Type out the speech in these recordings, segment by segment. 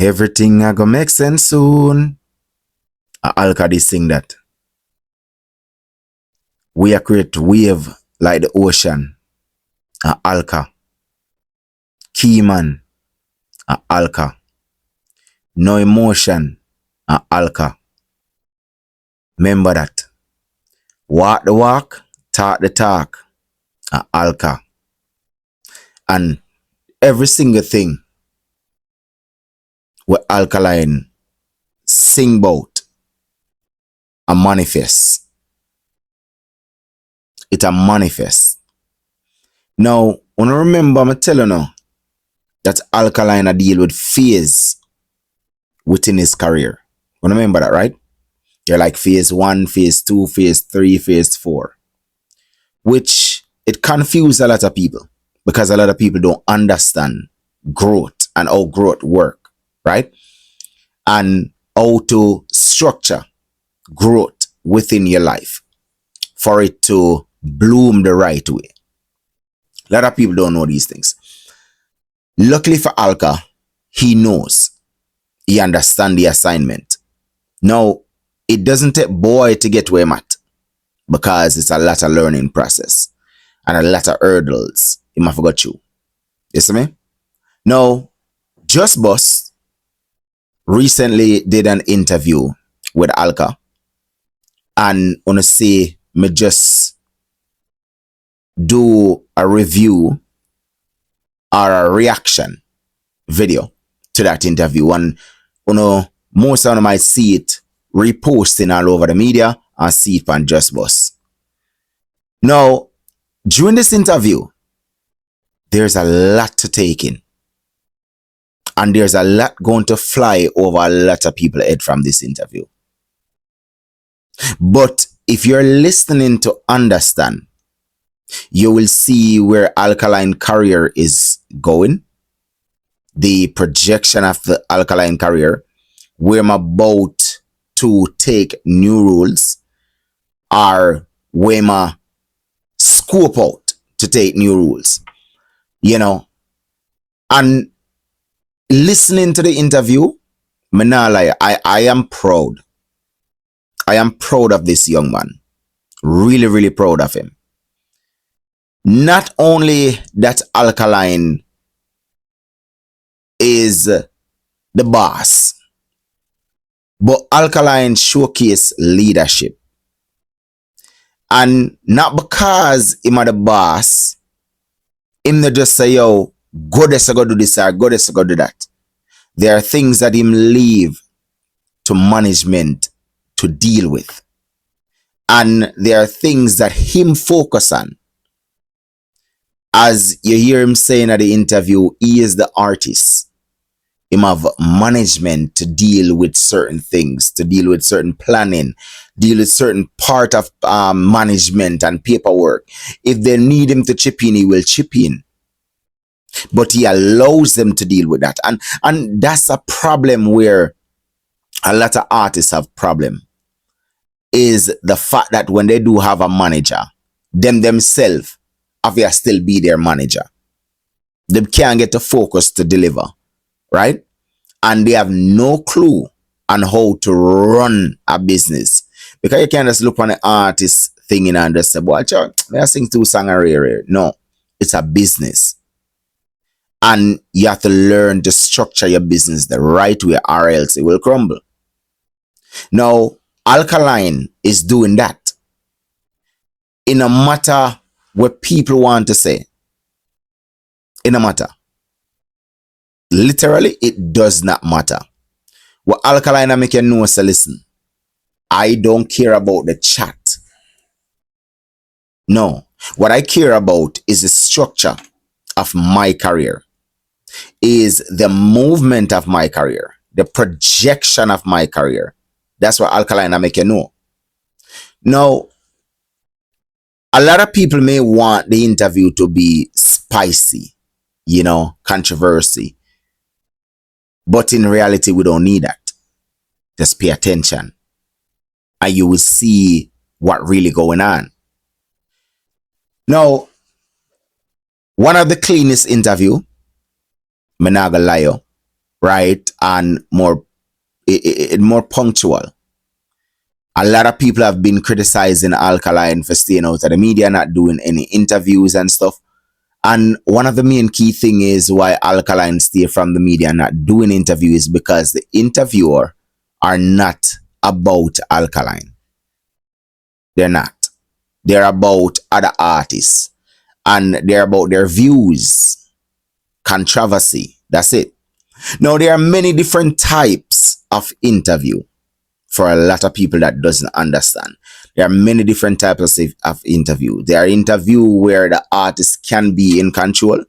Everything I gonna make sense soon. Alka this thing that. We are create wave like the ocean. Alka. Keyman. Alka. No emotion. Alka. Remember that. Walk the walk, talk the talk. Alka. And every single thing what Alkaline sing about a manifest. It a manifest. Now, when I remember, I'm telling you that Alkaline a deal with phase within his career. You remember that, right? You're like phase 1, phase 2, phase 3, phase 4. Which it confused a lot of people because a lot of people don't understand growth and how growth work, right? And how to structure growth within your life for it to bloom the right way. A lot of people don't know these things. Luckily for Alka, he knows. He understands the assignment. Now, it doesn't take boy to get where I'm at because it's a lot of learning process and a lot of hurdles. He might forgot you. You see me? Now, Just Boss recently did an interview with Alka, and I want to say me just do a review or a reaction video to that interview, and most of them might see it reposting all over the media and see it on Just Boss. Now, during this interview, there's a lot to take in. And there's a lot going to fly over a lot of people's head from this interview. But if you're listening to understand, you will see where Alkaline career is going, the projection of the Alkaline career, where I'm about to take new rules, or where I'm scope out to take new rules, and listening to the interview, I am proud. I am proud of this young man. Really, really proud of him. Not only that Alkaline is the boss, but Alkaline showcase leadership. And not because him are the boss, him not just say, yo, go this, go do this, or go this, go do that. There are things that him leave to management to deal with. And there are things that him focus on. As you hear him saying at the interview, he is the artist. Him have management to deal with certain things, to deal with certain planning, deal with certain part of management and paperwork. If they need him to chip in, he will chip in. But he allows them to deal with that. And that's a problem where a lot of artists have problem. Is the fact that when they do have a manager, themselves have to still be their manager. They can't get the focus to deliver, right? And they have no clue on how to run a business. Because you can't just look on the artist thing and just say, boy, I sing 2 songs rare. No, it's a business. And you have to learn to structure your business the right way, or else it will crumble. Now, Alkaline is doing that. In a matter what people want to say. In a matter. Literally, it does not matter. What Alkaline I make you know is, listen, I don't care about the chat. No. What I care about is the structure of my career. Is the movement of my career. The projection of my career. That's what Alkaline I make you know. Now, a lot of people may want the interview to be spicy, controversy. But in reality, we don't need that. Just pay attention. And you will see what really going on. Now, one of the cleanest interview, me not gonna lie, right? And more punctual. A lot of people have been criticizing Alkaline for staying out of the media, not doing any interviews and stuff. And one of the main key thing is why Alkaline stay from the media and not doing interviews, because the interviewer are not about Alkaline. They're not. They're about other artists. And they're about their views, controversy. That's it. Now, there are many different types of interview for a lot of people that doesn't understand. There are many different types of interview. There are interview where the artist can be in control,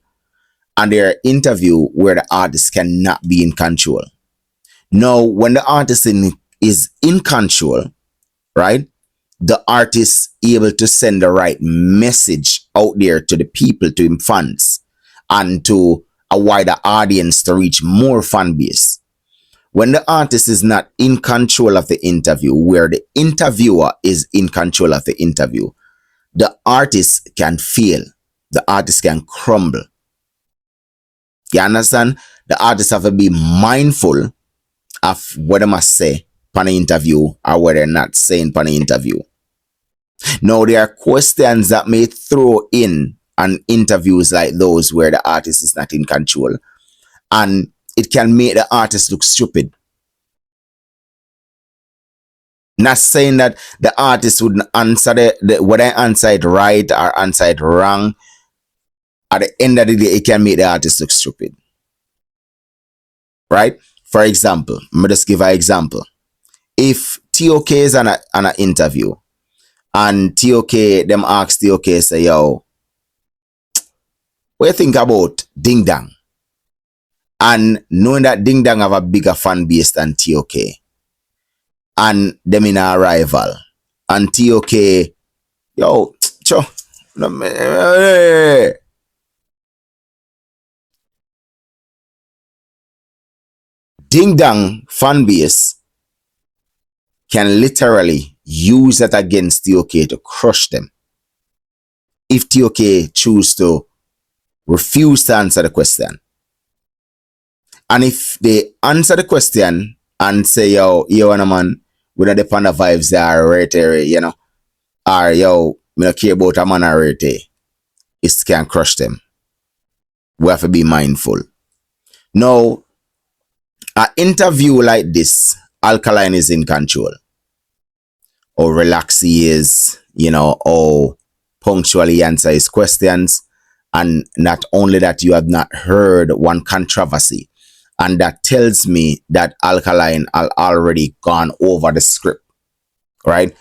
and there are interview where the artist cannot be in control. Now, when the artist is in control, right, the artist able to send the right message out there to the people, to him fans, and to a wider audience to reach more fan base. When the artist is not in control of the interview, where the interviewer is in control of the interview, the artist can fail. The artist can crumble. You understand? The artist have to be mindful of what they must say on the interview or what they're not saying on the interview. Now, there are questions that may throw in on interviews like those where the artist is not in control, and it can make the artist look stupid. Not saying that the artist wouldn't answer whether I answer it right or answer it wrong. At the end of the day, it can make the artist look stupid. Right? For example, I'm going to just give an example. If TOK is on an interview, and TOK, them ask TOK, say, yo, what do you think about Ding Dang? And knowing that Ding Dang have a bigger fan base than TOK, and them in a rival, and TOK, yo, Ding Dang fan base can literally use that against TOK to crush them. If TOK choose to refuse to answer the question. And if they answer the question and say, yo, and man, we don't depend on the vibes that are right there, you know, or yo, we don't care about a man or right there, it can crush them. We have to be mindful. Now, an interview like this, Alkaline is in control. How relaxed he is, you know, how punctually answer his questions. And not only that, you have not heard one controversy. And that tells me that Alkaline are already gone over the script, right?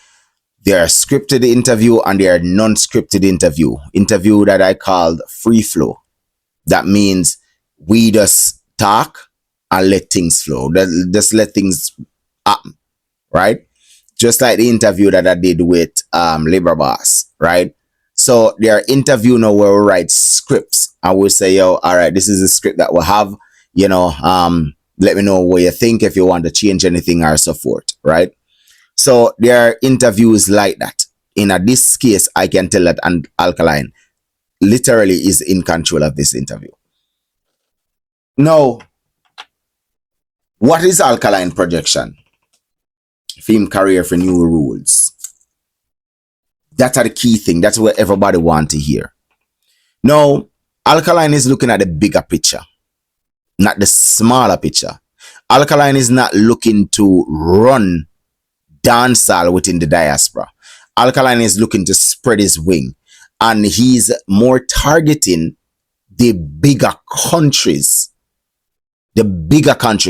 There are scripted interview and there are non-scripted interview. Interview that I called free flow. That means we just talk and let things flow. Just let things happen, right? Just like the interview that I did with Labor Boss, right? So there are interview now where we write scripts and we say, yo, all right, this is the script that we'll have, you know, let me know what you think, if you want to change anything or so forth, right? So there are interviews like that. In this case, I can tell that Alkaline literally is in control of this interview. Now, what is Alkaline projection? Film career for new rules. That's the key thing. That's what everybody want to hear. Now, Alkaline is looking at the bigger picture, not the smaller picture. Alkaline is not looking to run dancehall within the diaspora. Alkaline is looking to spread his wing, and he's more targeting the bigger countries, the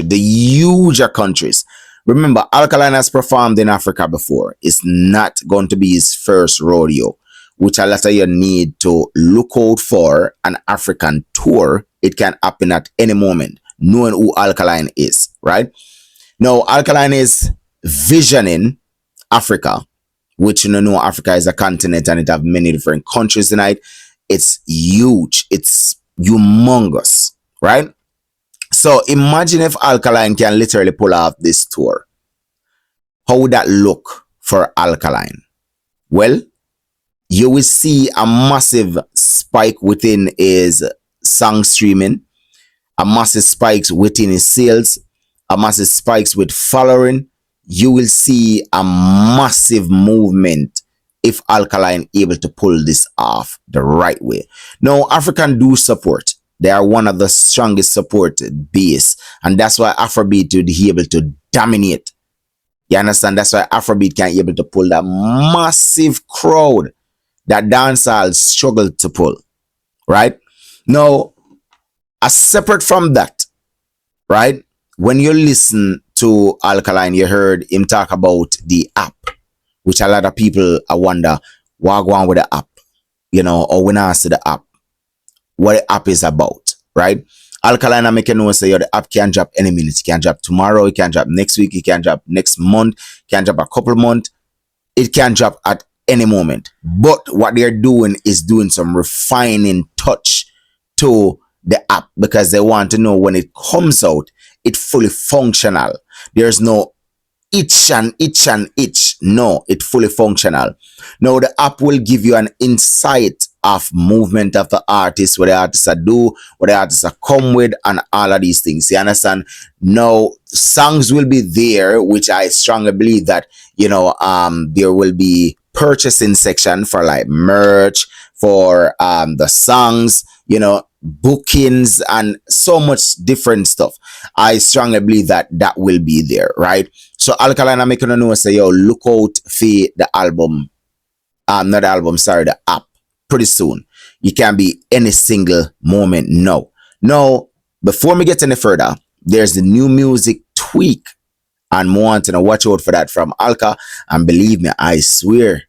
huger countries. Remember, Alkaline has performed in Africa before. It's not going to be his first rodeo, which a lot of you need to look out for an African tour. It can happen at any moment, knowing who Alkaline is, right? Now, Alkaline is visioning Africa, which you know Africa is a continent and it have many different countries in it. It's huge. It's humongous, right? So imagine if Alkaline can literally pull off this tour. How would that look for Alkaline? Well, you will see a massive spike within his song streaming. a massive spikes within his sales, a massive spikes with following. You will see a massive movement if Alkaline able to pull this off the right way. Now, African do support. They are one of the strongest support base, and that's why Afrobeat will be able to dominate. You understand? That's why Afrobeat can be able to pull that massive crowd that dancehall struggled to pull. Right? Now, as separate from that, right? When you listen to Alkaline, you heard him talk about the app, which a lot of people I wonder what go on with the app, or when I ask the app, what the app is about, right? Alkaline, I make you know say the app can drop any minute. It can drop tomorrow, it can drop next week, it can drop next month, it can drop a couple months, it can drop at any moment. But what they're doing is doing some refining touch to the app because they want to know when it comes out, it's fully functional. There's no itch and itch and itch. No, it's fully functional. Now the app will give you an insight of movement of the artist, what the artists are do, what the artists are come with, and all of these things. You understand? Now songs will be there, which I strongly believe that there will be purchasing section for like merch, for the songs, bookings, and so much different stuff. I strongly believe that that will be there, right? So Alkaline, I'm making a know say, yo, look out for the album. Not the album, sorry, the app. Pretty soon. You can be any single moment now. Now, before we get any further, there's the new music tweak. And more want to watch out for that from Alka. And believe me, I swear,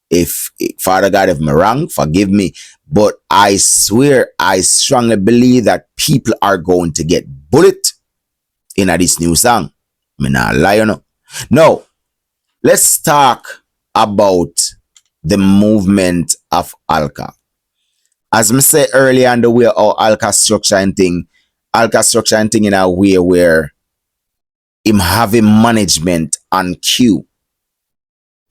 if Father God, if I'm wrong, forgive me. But I swear, I strongly believe that people are going to get bullet in this new song. Me not lie, Now, let's talk about the movement of Alka. As I said earlier, on the way how Alka structure and thing in a way where him having management on cue.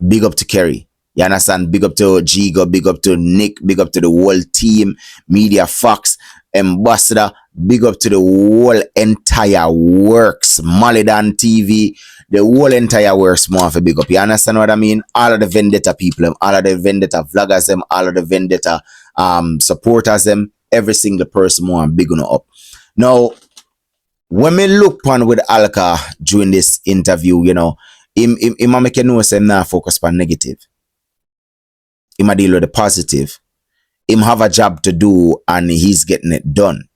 Big up to Kerry. You understand? Big up to Jigo, big up to Nick, big up to the whole team, Media Fox, Ambassador, big up to the whole entire works, Malidan TV, the whole entire works more of a big up. You understand what I mean? All of the Vendetta people, all of the Vendetta vloggers, them, all of the Vendetta supporters, them, every single person more big on up. Now, when me look on with Alka during this interview, him make you know say him not focus on negative. Him a deal with the positive. Him have a job to do and he's getting it done.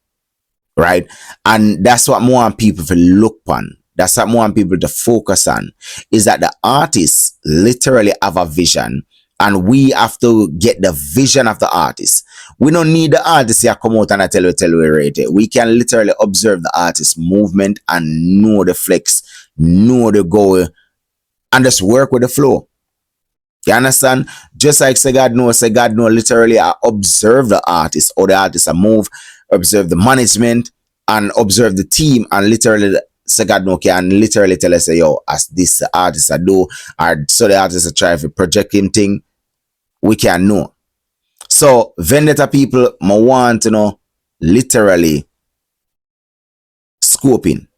Right? And that's what more people to look on. That's what more people to focus on. Is that the artists literally have a vision and we have to get the vision of the artist. We don't need the artist to come out and tell you right. We can literally observe the artist movement and know the flex, know the goal, and just work with the flow. You understand? Just like say God know literally I observe the artist or the artist I move, observe the management and observe the team and literally say God know can literally tell us say, yo, as this artist I do, or so the artist I try to project him thing, we can know. So Vendetta people I want to know literally scoping.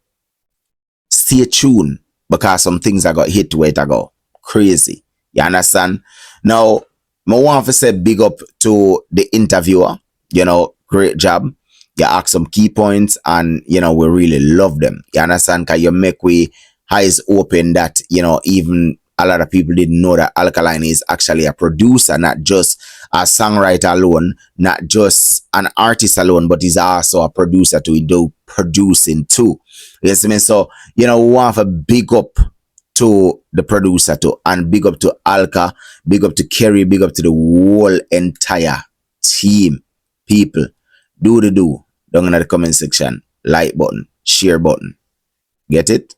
Stay tuned because some things I got hit where it I go. Crazy. You understand? Now, I want to say big up to the interviewer. Great job. You ask some key points and, we really love them. You understand? Because you make we eyes open that, even a lot of people didn't know that Alkaline is actually a producer, not just a songwriter alone, not just an artist alone, but he's also a producer to do producing too. You see me? So, we want to big up to the producer too, and big up to Alka, big up to Kerry, big up to the whole entire team. People, do down in the comment section, like button, share button. Get it?